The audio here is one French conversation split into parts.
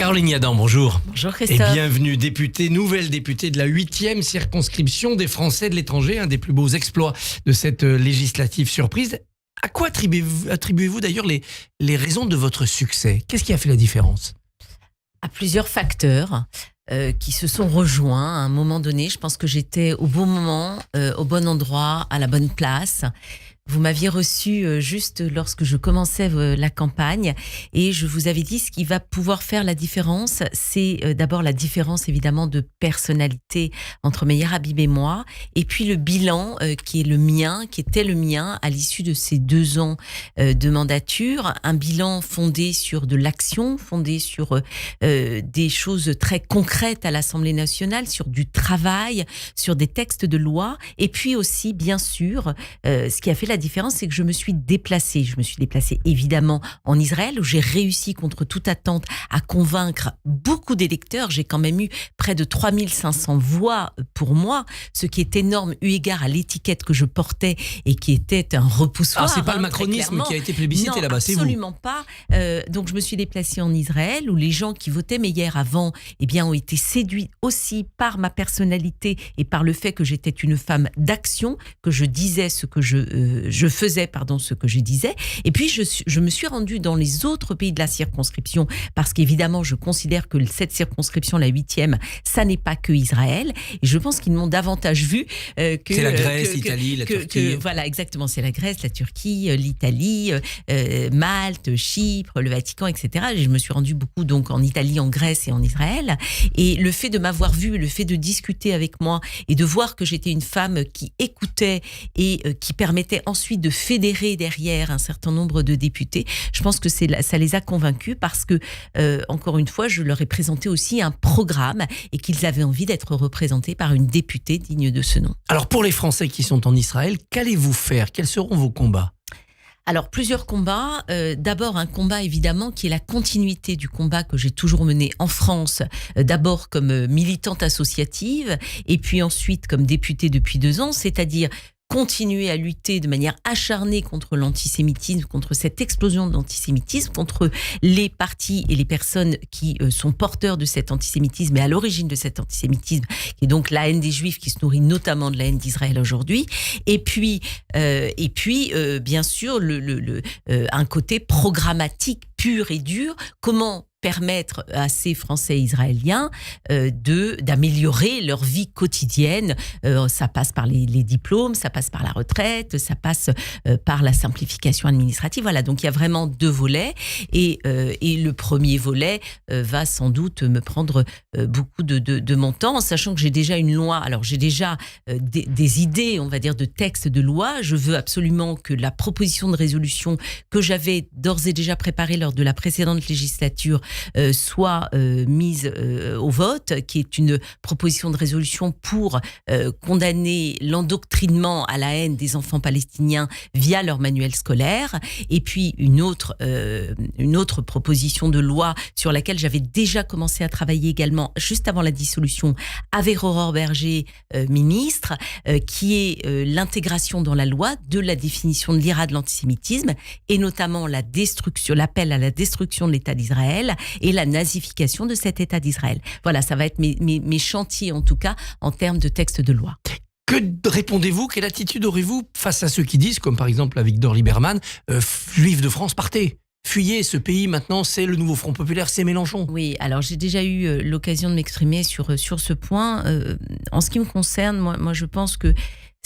Caroline Yadan, bonjour. Bonjour Et Christophe. bienvenue, nouvelle députée de la 8e circonscription des Français de l'étranger, un des plus beaux exploits de cette législative surprise. À quoi attribuez-vous d'ailleurs les raisons de votre succès ? Qu'est-ce qui a fait la différence ? À plusieurs facteurs qui se sont rejoints à un moment donné. Je pense que j'étais au bon moment, au bon endroit, à la bonne place. Vous m'aviez reçu juste lorsque je commençais la campagne et je vous avais dit ce qui va pouvoir faire la différence, c'est d'abord la différence évidemment de personnalité entre Meyer Habib et moi, et puis le bilan qui était le mien à l'issue de ces 2 ans de mandature, un bilan fondé sur de l'action, fondé sur des choses très concrètes à l'Assemblée nationale, sur du travail, sur des textes de loi, et puis aussi bien sûr ce qui a fait la différence, c'est que je me suis déplacée. Je me suis déplacée évidemment en Israël, où j'ai réussi contre toute attente à convaincre beaucoup d'électeurs. J'ai quand même eu près de 3500 voix pour moi, ce qui est énorme eu égard à l'étiquette que je portais et qui était un repoussoir. Alors c'est pas le macronisme qui a été plébiscité là-bas, c'est vous. Absolument pas. Donc je me suis déplacée en Israël, où les gens qui votaient Meyer avant, ont été séduits aussi par ma personnalité et par le fait que j'étais une femme d'action, que je disais ce que je faisais ce que je disais. Et puis, je me suis rendue dans les autres pays de la circonscription parce qu'évidemment, je considère que cette circonscription, la 8e, ça n'est pas que Israël. Et je pense qu'ils m'ont davantage vu que... C'est la Grèce, l'Italie, la Turquie. Voilà, exactement. C'est la Grèce, la Turquie, l'Italie, Malte, Chypre, le Vatican, etc. Et je me suis rendue beaucoup donc en Italie, en Grèce et en Israël. Et le fait de m'avoir vue, le fait de discuter avec moi et de voir que j'étais une femme qui écoutait et qui permettait ensuite de fédérer derrière un certain nombre de députés, je pense que ça les a convaincus parce que, encore une fois, je leur ai présenté aussi un programme et qu'ils avaient envie d'être représentés par une députée digne de ce nom. Alors pour les Français qui sont en Israël, qu'allez-vous faire ? Quels seront vos combats ? Alors, plusieurs combats. D'abord, un combat, évidemment, qui est la continuité du combat que j'ai toujours mené en France. D'abord comme militante associative, et puis ensuite comme députée depuis 2 ans, c'est-à-dire continuer à lutter de manière acharnée contre l'antisémitisme, contre cette explosion de l'antisémitisme, contre les partis et les personnes qui sont porteurs de cet antisémitisme et à l'origine de cet antisémitisme, qui est donc la haine des Juifs, qui se nourrit notamment de la haine d'Israël aujourd'hui. Et puis, bien sûr, un côté programmatique pur et dur. Comment permettre à ces Français israéliens d'améliorer leur vie quotidienne. Ça passe par les diplômes, ça passe par la retraite, ça passe par la simplification administrative. Voilà, donc il y a vraiment 2 volets. Et le premier volet va sans doute me prendre beaucoup de mon temps, en sachant que j'ai déjà une loi. Alors j'ai déjà des idées, on va dire, de textes de loi. Je veux absolument que la proposition de résolution que j'avais d'ores et déjà préparée lors de la précédente législature soit mise au vote, qui est une proposition de résolution pour condamner l'endoctrinement à la haine des enfants palestiniens via leur manuel scolaire, et puis une autre proposition de loi sur laquelle j'avais déjà commencé à travailler également juste avant la dissolution avec Aurore Bergé, ministre, qui est l'intégration dans la loi de la définition de l'IRA de l'antisémitisme, et notamment l'appel à la destruction de l'État d'Israël et la nazification de cet État d'Israël. Voilà, ça va être mes chantiers, en tout cas, en termes de texte de loi. Que répondez-vous ? Quelle attitude aurez-vous face à ceux qui disent, comme par exemple Avigdor Lieberman, Juifs de France, partez, fuyez, ce pays maintenant, c'est le nouveau Front Populaire, c'est Mélenchon. Oui, alors j'ai déjà eu l'occasion de m'exprimer sur ce point. En ce qui me concerne, moi je pense que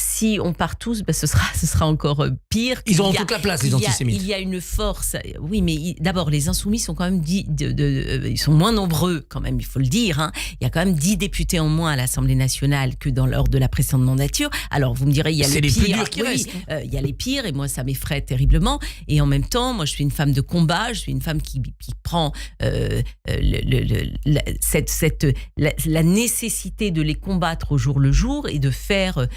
si on part tous, ce sera encore pire. Ils auront toute la place, les antisémites. Il y a une force. Oui, mais d'abord, les insoumis sont quand même ils sont moins nombreux, quand même, il faut le dire. Hein. Il y a quand même 10 députés en moins à l'Assemblée nationale que lors de la précédente mandature. Alors, vous me direz, il y a les pires. C'est les plus durs qui restent. Il y a les pires, et moi, ça m'effraie terriblement. Et en même temps, moi, je suis une femme de combat, je suis une femme qui prend la nécessité de les combattre au jour le jour et de faire...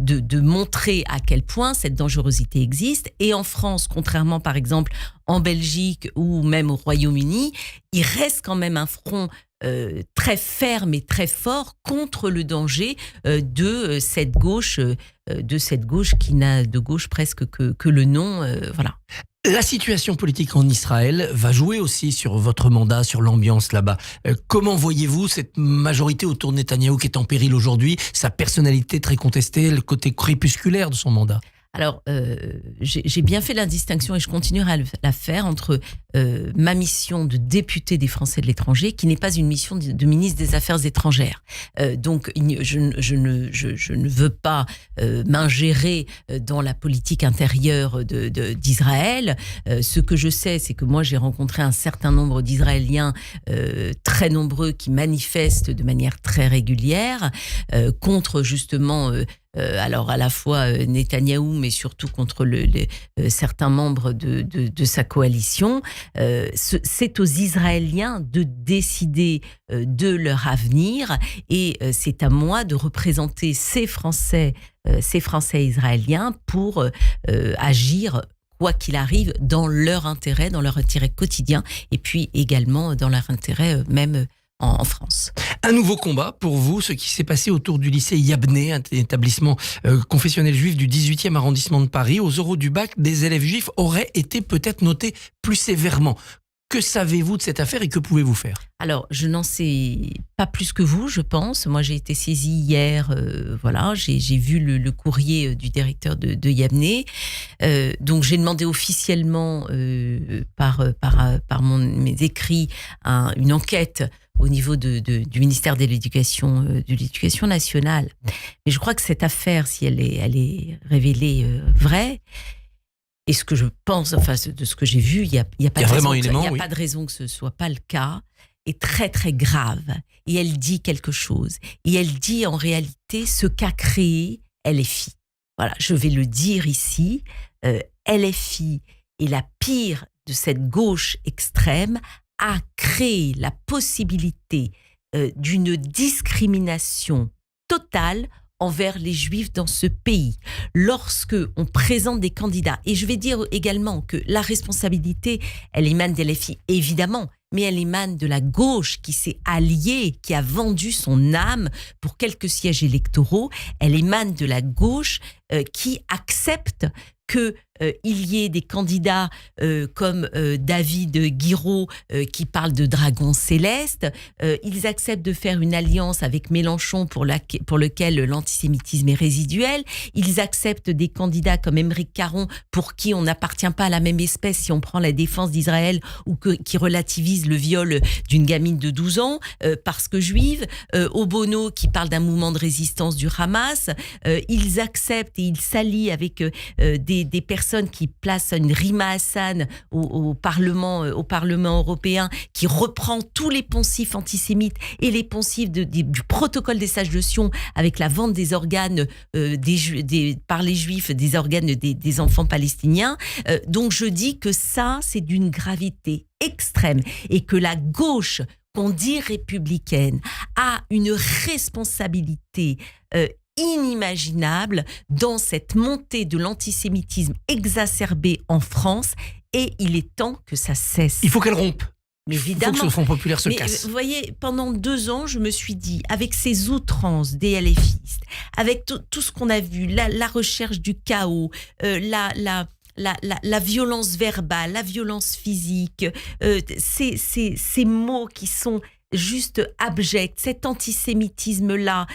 De montrer à quel point cette dangerosité existe. Et en France, contrairement par exemple en Belgique ou même au Royaume-Uni, il reste quand même un front très ferme et très fort contre le danger de cette gauche qui n'a de gauche presque que le nom. Voilà. La situation politique en Israël va jouer aussi sur votre mandat, sur l'ambiance là-bas. Comment voyez-vous cette majorité autour de Netanyahou qui est en péril aujourd'hui, sa personnalité très contestée, le côté crépusculaire de son mandat ? Alors, j'ai bien fait la distinction et je continuerai à la faire entre ma mission de député des Français de l'étranger, qui n'est pas une mission de ministre des Affaires étrangères. Donc, je ne veux pas m'ingérer dans la politique intérieure d'Israël. Ce que je sais, c'est que moi, j'ai rencontré un certain nombre d'Israéliens très nombreux qui manifestent de manière très régulière contre justement... alors à la fois Netanyahou, mais surtout contre certains membres de sa coalition. C'est aux Israéliens de décider de leur avenir et c'est à moi de représenter ces Français israéliens pour agir quoi qu'il arrive dans leur intérêt quotidien et puis également dans leur intérêt même en France. Un nouveau combat pour vous, ce qui s'est passé autour du lycée Yabné, un établissement confessionnel juif du 18e arrondissement de Paris. Aux oraux du bac, des élèves juifs auraient été peut-être notés plus sévèrement. Que savez-vous de cette affaire et que pouvez-vous faire ? Alors, je n'en sais pas plus que vous, je pense. Moi, j'ai été saisie hier, voilà, j'ai vu le courrier du directeur de Yabné. Donc, j'ai demandé officiellement par mes écrits une enquête au niveau du ministère de l'Éducation nationale. Mais je crois que cette affaire, si elle est révélée vraie, et ce que je pense, enfin de ce que j'ai vu, il n'y a pas de raison que ce soit pas le cas, est très très grave. Et elle dit quelque chose. Et elle dit en réalité ce qu'a créé LFI. Voilà, je vais le dire ici. LFI est la pire de cette gauche extrême, a créé la possibilité d'une discrimination totale envers les Juifs dans ce pays. Lorsque on présente des candidats, et je vais dire également que la responsabilité, elle émane des LFI, évidemment, mais elle émane de la gauche qui s'est alliée, qui a vendu son âme pour quelques sièges électoraux. Elle émane de la gauche qui accepte qu'il y ait des candidats comme David Guiraud qui parle de dragon céleste. Ils acceptent de faire une alliance avec Mélenchon pour lequel l'antisémitisme est résiduel. Ils acceptent des candidats comme Émeric Caron pour qui on n'appartient pas à la même espèce si on prend la défense d'Israël ou qui relativise le viol d'une gamine de 12 ans parce que juive. Obono qui parle d'un mouvement de résistance du Hamas. Ils acceptent et ils s'allient avec des personnes qui placent une Rima Hassan au Parlement européen, qui reprend tous les poncifs antisémites et les poncifs du protocole des sages de Sion avec la vente des organes par les Juifs, des organes des enfants palestiniens. Donc je dis que ça, c'est d'une gravité extrême et que la gauche, qu'on dit républicaine, a une responsabilité inimaginable dans cette montée de l'antisémitisme exacerbé en France et il est temps que ça cesse. Il faut qu'elle rompe. Mais évidemment. Il faut que ce Front populaire se casse. Vous voyez, pendant 2 ans, je me suis dit, avec ces outrances des LFistes, avec tout ce qu'on a vu, la recherche du chaos, la violence verbale, la violence physique, ces mots qui sont juste abject, cet antisémitisme-là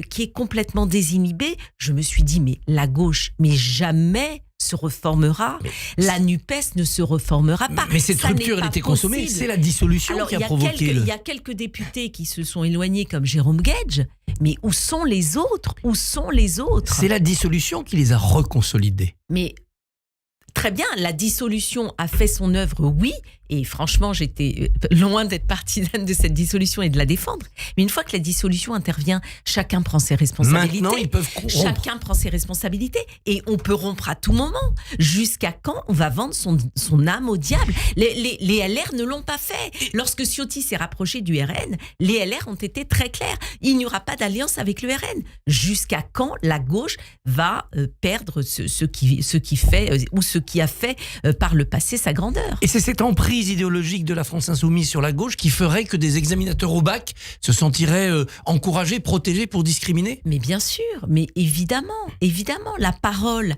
qui est complètement désinhibé, je me suis dit, mais la gauche, mais jamais se reformera, la NUPES ne se reformera pas. Mais cette rupture, elle était consommée, c'est la dissolution qui a provoqué Il y a quelques députés qui se sont éloignés comme Jérôme Guedj, mais où sont les autres ? C'est la dissolution qui les a reconsolidés. Mais très bien, la dissolution a fait son œuvre, oui, et franchement, j'étais loin d'être partisane de cette dissolution et de la défendre. Mais une fois que la dissolution intervient, chacun prend ses responsabilités. Maintenant, ils peuvent rompre. Chacun prend ses responsabilités. Et on peut rompre à tout moment. Jusqu'à quand on va vendre son âme au diable ? Les LR ne l'ont pas fait. Lorsque Ciotti s'est rapproché du RN, les LR ont été très clairs. Il n'y aura pas d'alliance avec le RN. Jusqu'à quand la gauche va perdre ce qui fait ou ce qui a fait par le passé sa grandeur. Et c'est cette emprise idéologique de la France insoumise sur la gauche qui ferait que des examinateurs au bac se sentiraient encouragés, protégés pour discriminer ? Mais bien sûr, mais évidemment, la parole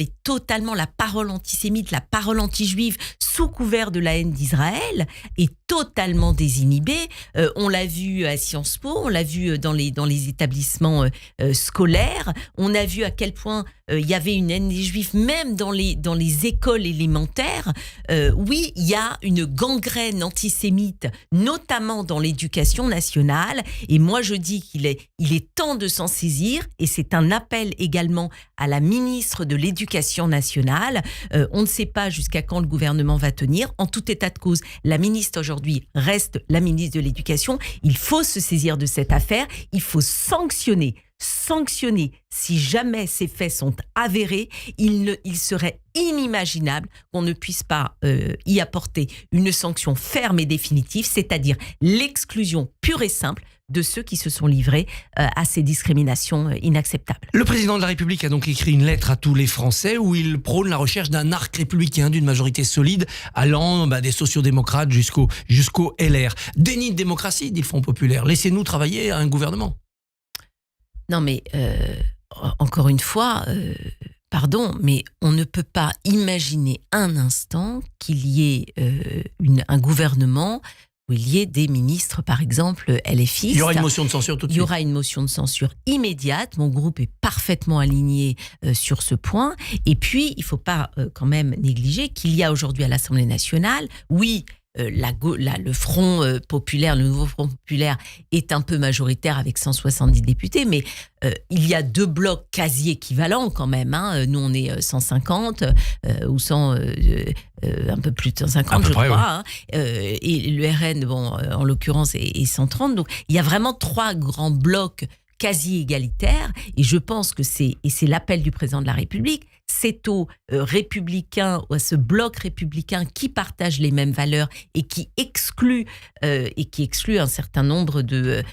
est totalement, la parole antisémite, la parole anti-juive, sous couvert de la haine d'Israël, est totalement désinhibée. On l'a vu à Sciences Po, on l'a vu dans les établissements scolaires, on a vu à quel point il y avait une haine des Juifs, même dans les écoles élémentaires. Oui, il y a une gangrène antisémite, notamment dans l'éducation nationale. Et moi, je dis qu'il est temps de s'en saisir. Et c'est un appel également à la ministre de l'Éducation nationale. On ne sait pas jusqu'à quand le gouvernement va tenir. En tout état de cause, la ministre aujourd'hui reste la ministre de l'Éducation. Il faut se saisir de cette affaire. Il faut sanctionner si jamais ces faits sont avérés. Il serait inimaginable qu'on ne puisse pas y apporter une sanction ferme et définitive, c'est-à-dire l'exclusion pure et simple de ceux qui se sont livrés à ces discriminations inacceptables. Le président de la République a donc écrit une lettre à tous les Français où il prône la recherche d'un arc républicain, d'une majorité solide, allant des sociodémocrates jusqu'au LR. Déni de démocratie, dit le Front populaire. Laissez-nous travailler à un gouvernement. Non mais, encore une fois, pardon, mais on ne peut pas imaginer un instant qu'il y ait un gouvernement où il y ait des ministres, par exemple, LFistes. Il y aura une motion de censure tout de suite. Il y aura une motion de censure immédiate. Mon groupe est parfaitement aligné sur ce point. Et puis, il ne faut pas quand même négliger qu'il y a aujourd'hui à l'Assemblée nationale, oui, le Front populaire, le nouveau Front populaire est un peu majoritaire avec 170 députés, mais il y a deux blocs quasi équivalents quand même. Nous, on est 150 ou 100, un peu plus de 150, je crois. Ouais. Et le RN, en l'occurrence, est 130. Donc, il y a vraiment trois grands blocs quasi égalitaire, et je pense que c'est l'appel du président de la République, c'est aux républicains, ou à ce bloc républicain qui partage les mêmes valeurs et qui exclut un certain nombre de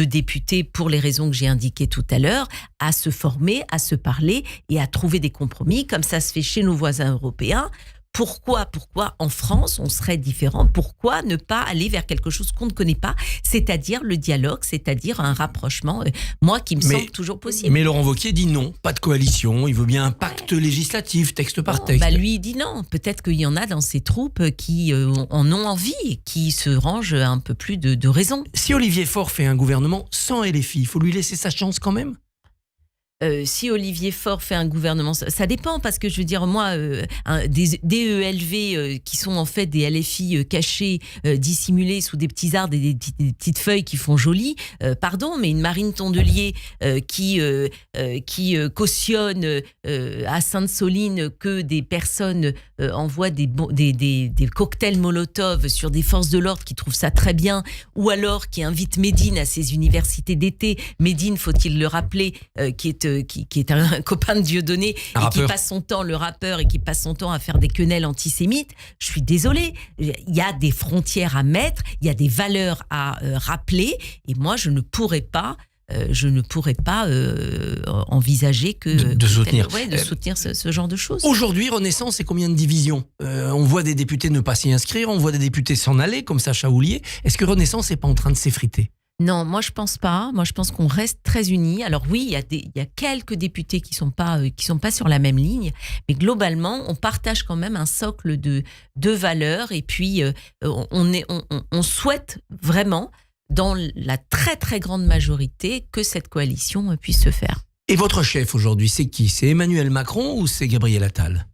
députés pour les raisons que j'ai indiquées tout à l'heure, à se former, à se parler et à trouver des compromis, comme ça se fait chez nos voisins européens. Pourquoi en France on serait différent ? Pourquoi ne pas aller vers quelque chose qu'on ne connaît pas, c'est-à-dire le dialogue, c'est-à-dire un rapprochement, moi qui me semble toujours possible. Mais Laurent Wauquiez dit non, pas de coalition, il veut bien un pacte législatif, texte par texte. Lui il dit non, peut-être qu'il y en a dans ses troupes qui en ont envie et qui se rangent un peu plus de raison. Si Olivier Faure fait un gouvernement sans LFI, il faut lui laisser sa chance quand même ? Si Olivier Faure fait un gouvernement, ça dépend, parce que je veux dire, moi, des DELV qui sont en fait des LFI cachés, dissimulés sous des petits arbres et des petites feuilles qui font joli, pardon, mais une Marine Tondelier qui cautionne à Sainte-Soline que des personnes envoient des cocktails Molotov sur des forces de l'ordre qui trouvent ça très bien, ou alors qui invite Médine à ses universités d'été. Médine, faut-il le rappeler, qui est un copain de Dieudonné et qui passe son temps, le rappeur, et qui passe son temps à faire des quenelles antisémites. Je suis désolée, il y a des frontières à mettre, il y a des valeurs à rappeler, et moi je ne pourrais pas envisager de soutenir, soutenir ce genre de choses. Aujourd'hui, Renaissance, c'est combien de divisions ? On voit des députés ne pas s'y inscrire, on voit des députés s'en aller, comme Sacha Houlié. Est-ce que Renaissance n'est pas en train de s'effriter ? Non, moi je pense pas. Moi je pense qu'on reste très unis. Alors oui, il y a quelques députés qui sont pas sur la même ligne, mais globalement, on partage quand même un socle de valeurs, et puis on souhaite vraiment, dans la très très grande majorité, que cette coalition puisse se faire. Et votre chef aujourd'hui, c'est qui ? C'est Emmanuel Macron ou c'est Gabriel Attal ?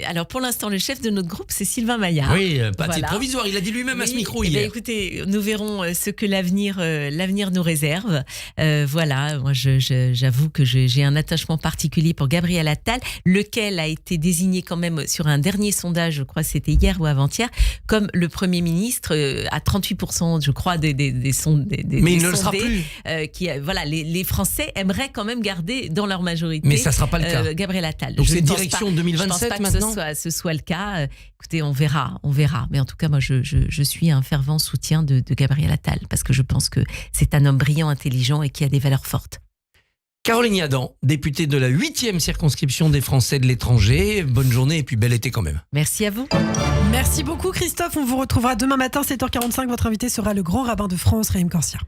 Alors pour l'instant, le chef de notre groupe, c'est Sylvain Maillard. Oui, pas de titre provisoire, il a dit lui-même à ce micro hier. Écoutez, nous verrons ce que l'avenir nous réserve. Voilà, moi j'avoue que j'ai un attachement particulier pour Gabriel Attal, lequel a été désigné quand même sur un dernier sondage, je crois que c'était hier ou avant-hier, comme le Premier ministre à 38%, je crois, des Mais il ne le sera plus. Les Français aimeraient quand même garder dans leur majorité. Mais ça ne sera pas le cas. Gabriel Attal. Donc c'est direction 2027 je pense pas maintenant que ce soit le cas. Écoutez, on verra. Mais en tout cas, moi, je suis un fervent soutien de Gabriel Attal, parce que je pense que c'est un homme brillant, intelligent et qui a des valeurs fortes. Caroline Yadan, députée de la 8e circonscription des Français de l'étranger. Bonne journée et puis bel été quand même. Merci à vous. Merci beaucoup Christophe, on vous retrouvera demain matin 7h45. Votre invité sera le grand rabbin de France, Raïm Corsia.